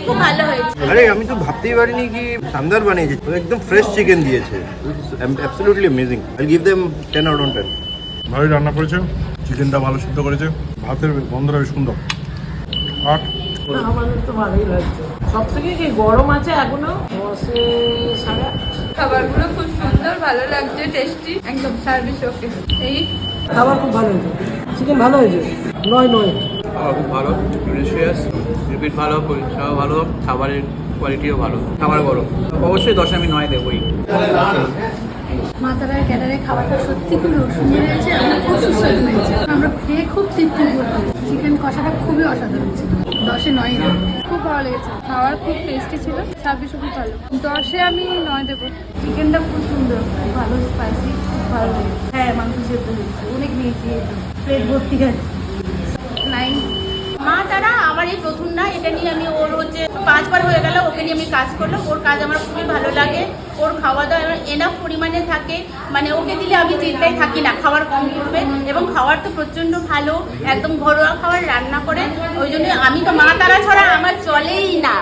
খুব ভালো হয়েছে। আরে আমি তো ভাবতেই পারিনি কি শানদার বানিয়েছে, একদম ফ্রেশ চিকেন দিয়েছে, absolutely amazing. I give them 10 out of 10। ভালোই রান্না করেছে, চিকেনটা ভালো সিদ্ধ করেছে, ভাতের গন্ধটা বেশ সুন্দর। আর আমাদের তো ভালোই লাগছে। সব থেকে কি গরম আছে এখনো, বসে সারা খাবারগুলো খুব সুন্দর, ভালো লাগছে, টেস্টি, একদম সার্ভিস ওকে। এই খাবার খুব ভালো হয়েছে, চিকেন ভালো হয়েছে, নয় খাবার খুব ভালো, ডিলিশিয়াস, রিপিট ভালো, পরিষেবা ভালো, খাবারের কোয়ালিটিও ভালো, খাবার গরম। অবশ্যই 10 আমি 9 দেবই। মা তারার ক্যাটারের খাবারটা সত্যি খুব সুন্দর হয়েছে, আমরা খুব সুস্বাদু হয়েছে, আমরা খেয়ে খুব তৃপ্তি করলাম। চিকেন কষাটা খুবই অসাধারণ ছিল, 10-এ 9 দেবো। খুব ভালো লেগেছে, খাবার খুব টেস্টি ছিল, সার্ভিসও খুব ভালো, 10-এ আমি 9 দেবো। চিকেনটা খুব সুন্দর, খুব ভালো স্পাইসি, খুব ভালো লেগেছে। হ্যাঁ, মাংস সেদ্ধ হয়েছে, অনেক নিয়েছি, প্লেট ভর্তি গেছে। 9। মা তারা আমার এই প্রথম না, এটা নিয়ে আমি ওর হচ্ছে 5 বার হয়ে গেল ওকে নিয়ে আমি কাজ করলাম। ওর কাজ আমার খুবই ভালো লাগে, ওর খাওয়া দাওয়া এনাফ পরিমাণে থাকে, মানে ওকে দিলে আমি চিন্তায় থাকি না খাবার কম করবে। এবং খাবার তো প্রচণ্ড ভালো, একদম ঘরোয়া খাবার রান্না করে, ওই জন্য আমি তো মা তারা ছাড়া আমার চলেই না।